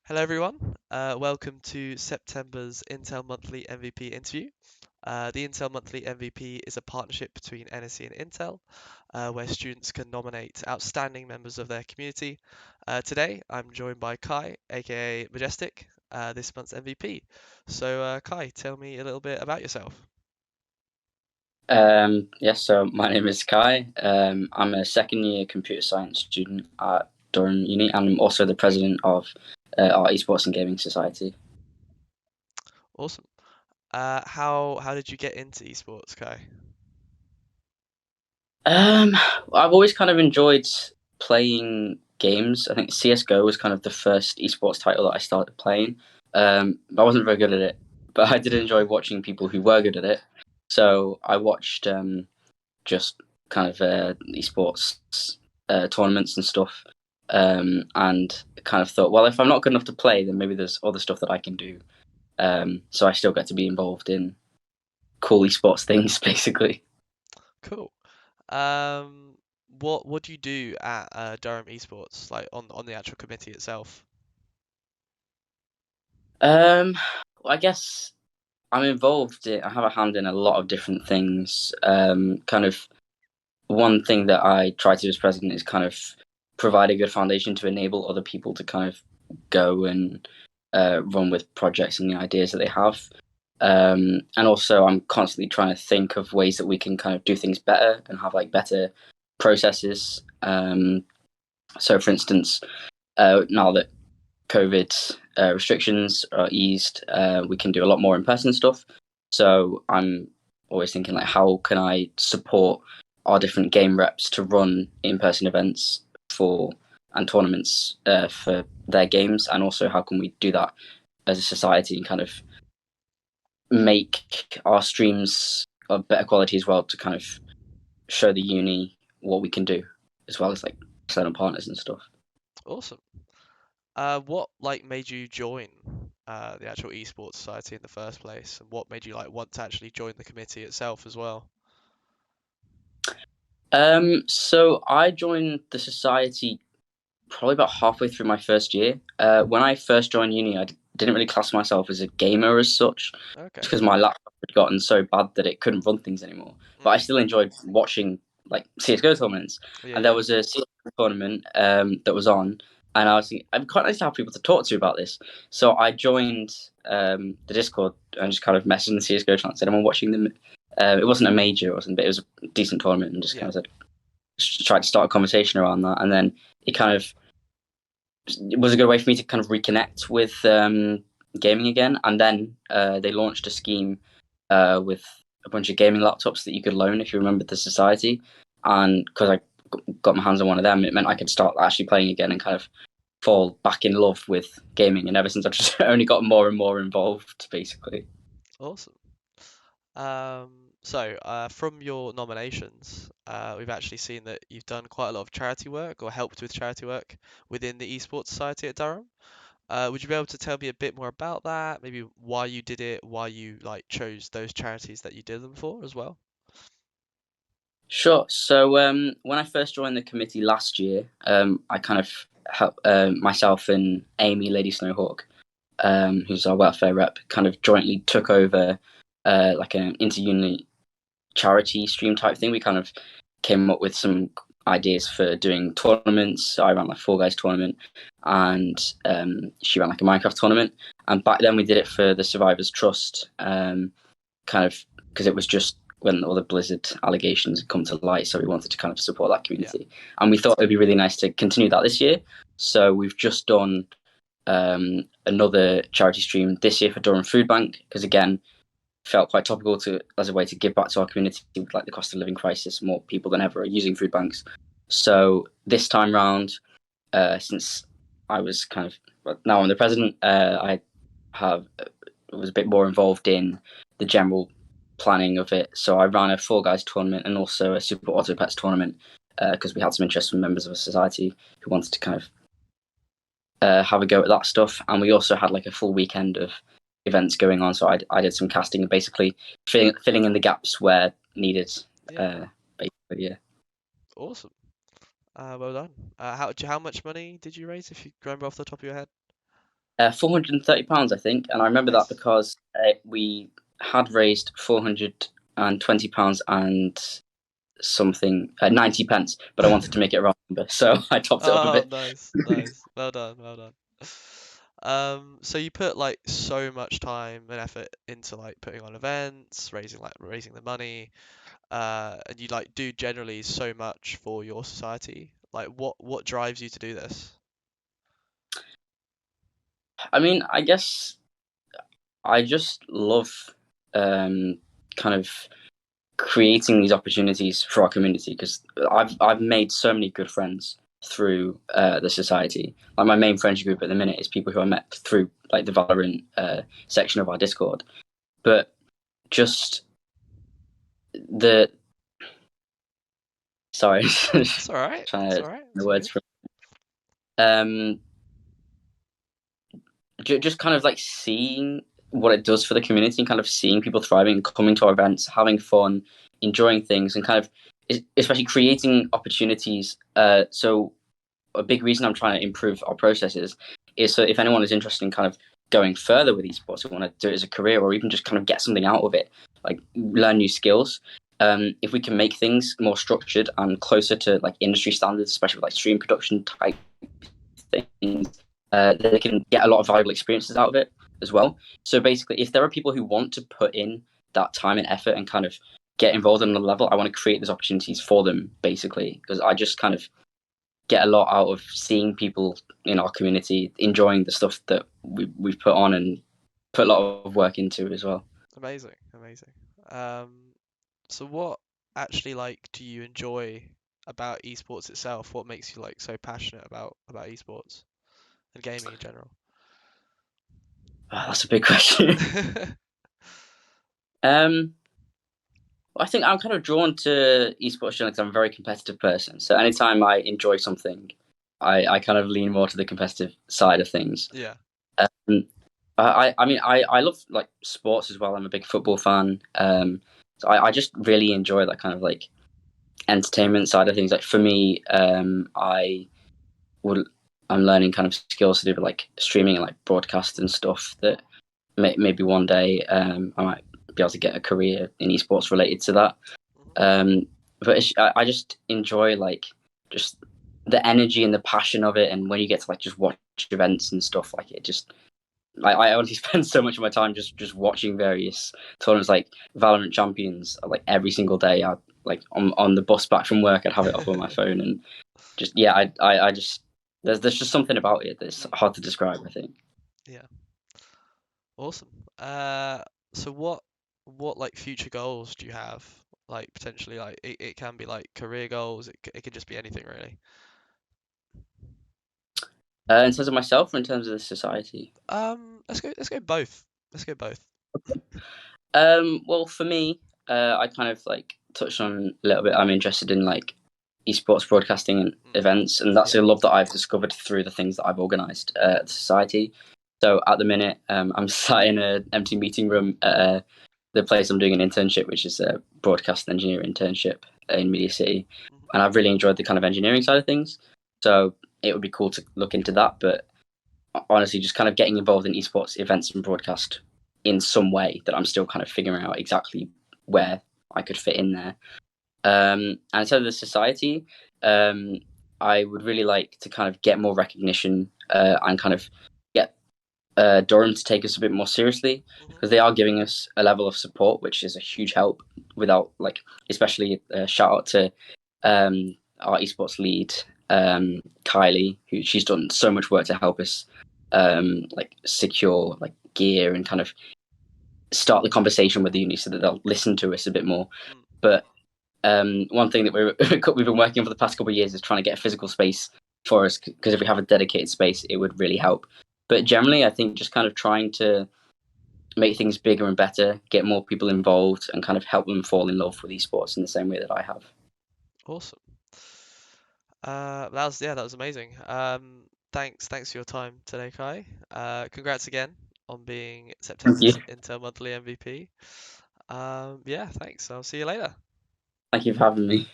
Hello, everyone. Welcome to September's Intel Monthly MVP interview. The Intel Monthly MVP is a partnership between NSE and Intel, where students can nominate outstanding members of their community. Today, I'm joined by Kai, aka Majestic, this month's MVP. So, Kai, tell me a little bit about yourself. Yes, so my name is Kai. I'm a second year computer science student at Durham Uni, and I'm also the president of our Esports and Gaming Society. Awesome. How did you get into esports, Kai? Um, I've always kind of enjoyed playing games. I think CS:GO was kind of the first esports title that I started playing. I wasn't very good at it, but I did enjoy watching people who were good at it. So I watched just kind of esports tournaments and stuff, and kind of thought, well, if I'm not good enough to play, then maybe there's other stuff that I can do. So I still get to be involved in cool esports things, basically. Cool. Um, what do you do at Durham Esports, like on the actual committee itself? Um, well, I guess I'm involved. I have a hand in a lot of different things. Kind of one thing that I try to do as president is kind of provide a good foundation to enable other people to kind of go and run with projects and the ideas that they have. And also, I'm constantly trying to think of ways that we can kind of do things better and have like better processes. So, for instance, now that COVID restrictions are eased, we can do a lot more in-person stuff. So I'm always thinking like, how can I support our different game reps to run in-person events for and tournaments for their games, and also how can we do that as a society and kind of make our streams of better quality as well to kind of show the uni what we can do, as well as like external partners and stuff. Awesome. What made you join the actual esports society in the first place, and what made you want to actually join the committee itself as well? So I joined the society probably about halfway through my first year. When I first joined uni, didn't really class myself as a gamer as such, Okay. just because my laptop had gotten so bad that it couldn't run things anymore. But I Mm. still enjoyed watching like CS:GO tournaments, Yeah, and there yeah. was a CS:GO tournament that was on, and I was thinking it'd be quite nice to have people to talk to about this. So I joined the Discord and just kind of messaged in the CS:GO channel and said, "I'm watching them." It wasn't a major, it wasn't, but it was a decent tournament, and just kind Yeah. of said, tried to start a conversation around that, and then it kind of it was a good way for me to kind of reconnect with gaming again. And then they launched a scheme with a bunch of gaming laptops that you could loan if you remembered the society. And because I got my hands on one of them, it meant I could start actually playing again and kind of fall back in love with gaming. And ever since, I've just only got more and more involved, basically. Awesome. From your nominations, we've actually seen that you've done quite a lot of charity work or helped with charity work within the esports society at Durham. Would you be able to tell me a bit more about that? Maybe why you did it, why you chose those charities that you did them for as well? Sure. So when I first joined the committee last year, I kind of helped myself and Amy, Lady Snowhawk, who's our welfare rep, kind of jointly took over like an inter-uni charity stream type thing. We kind of came up with some ideas for doing tournaments. So I ran like Fall Guys tournament, and she ran like a Minecraft tournament. And back then we did it for the Survivors Trust, kind of because it was just when all the Blizzard allegations had come to light. So we wanted to kind of support that Yeah. community, and we thought it'd be really nice to continue that this year. So we've just done another charity stream this year for Durham Food Bank, because again, felt quite topical to as a way to give back to our community with like the cost of living crisis. More people than ever are using food banks. So this time round, since I was kind of, well, now I'm the president, I have was a bit more involved in the general planning of it. So I ran a Fall Guys tournament and also a Super Auto Pets tournament, because we had some interest from members of the society who wanted to kind of have a go at that stuff. And we also had like a full weekend of events going on. So I did some casting and basically filling in the gaps where needed. Yeah. Uh, basically, yeah. Awesome. Well done. How much money did you raise, if you remember off the top of your head? £430, I think, and I remember that Nice. because we had raised £420 and something 90 pence, but I wanted to make it a round number, so I topped it up a Oh, bit. nice, nice. Well done, well done. So you put like so much time and effort into like putting on events, raising the money, and you like do generally so much for your society. Like what drives you to do this? I mean, I guess I just love um, kind of creating these opportunities for our community because I've made so many good friends through the society. Like my main friendship group at the minute is people who I met through like the Valorant section of our Discord. But just the sorry, It's all right. trying It's to all right. the It's all words good. from um, just kind of like seeing what it does for the community and kind of seeing people thriving, coming to our events, having fun, enjoying things, and kind of especially creating opportunities. So a big reason I'm trying to improve our processes is so if anyone is interested in kind of going further with esports, who want to do it as a career or even just kind of get something out of it, like learn new skills. If we can make things more structured and closer to like industry standards, especially with like stream production type things, they can get a lot of valuable experiences out of it as well. So basically, if there are people who want to put in that time and effort and kind of get involved on another level, I want to create those opportunities for them, basically, because I just kind of get a lot out of seeing people in our community enjoying the stuff that we've put on and put a lot of work into as well. Amazing, amazing. Um, so what actually like do you enjoy about esports itself? What makes you like so passionate about esports and gaming in general? Oh, that's a big question. um, I think I'm kind of drawn to esports because I'm a very competitive person. So anytime I enjoy something, I kind of lean more to the competitive side of things. Yeah. Um, I mean, I love like sports as well. I'm a big football fan. So I just really enjoy that kind of like entertainment side of things. Like for me, would I'm learning kind of skills to do with like streaming and like broadcast and stuff that maybe one day I might be able to get a career in esports related to that. Mhm. Um, but I just enjoy like just the energy and the passion of it, and when you get to like just watch events and stuff, like it just I honestly spend so much of my time just watching various tournaments like Valorant Champions like every single day. I like on the bus back from work, I'd have it up on my phone and just yeah, I just there's just something about it that's Mm. hard to describe, I think. Yeah. Awesome. So what like future goals do you have? Like potentially like it can be like career goals, it could just be anything really. In terms of myself or in terms of the society? Let's go both. Let's go both. Well, for me, I kind of like touched on a little bit. I'm interested in like esports broadcasting and Mm. events, and that's Yeah. a love that I've discovered through the things that I've organised at the society. So at the minute, I'm sat in an empty meeting room at the place I'm doing an internship, which is a broadcast engineer internship in Media City, Mhm. and I've really enjoyed the kind of engineering side of things. So it would be cool to look into that, but honestly, just kind of getting involved in esports events and broadcast in some way that I'm still kind of figuring out exactly where I could fit in there. And so the society, um, I would really like to kind of get more recognition and kind of get Durham to take us a bit more seriously Mhm. because they are giving us a level of support, which is a huge help. Without like, especially shout out to our esports lead, Kylie, who she's done so much work to help us like secure like gear and kind of start the conversation with the uni so that they'll listen to us a bit more. Mm. But one thing that we've been working on for the past couple of years is trying to get a physical space for us because if we have a dedicated space, it would really help. But generally, I think just kind of trying to make things bigger and better, get more people involved, and kind of help them fall in love with esports in the same way that I have. Awesome. That was amazing. Thanks for your time today, Kai. Congrats again on being Thank you. September's Intel Monthly MVP. Yeah, thanks. I'll see you later. Thank you for having me.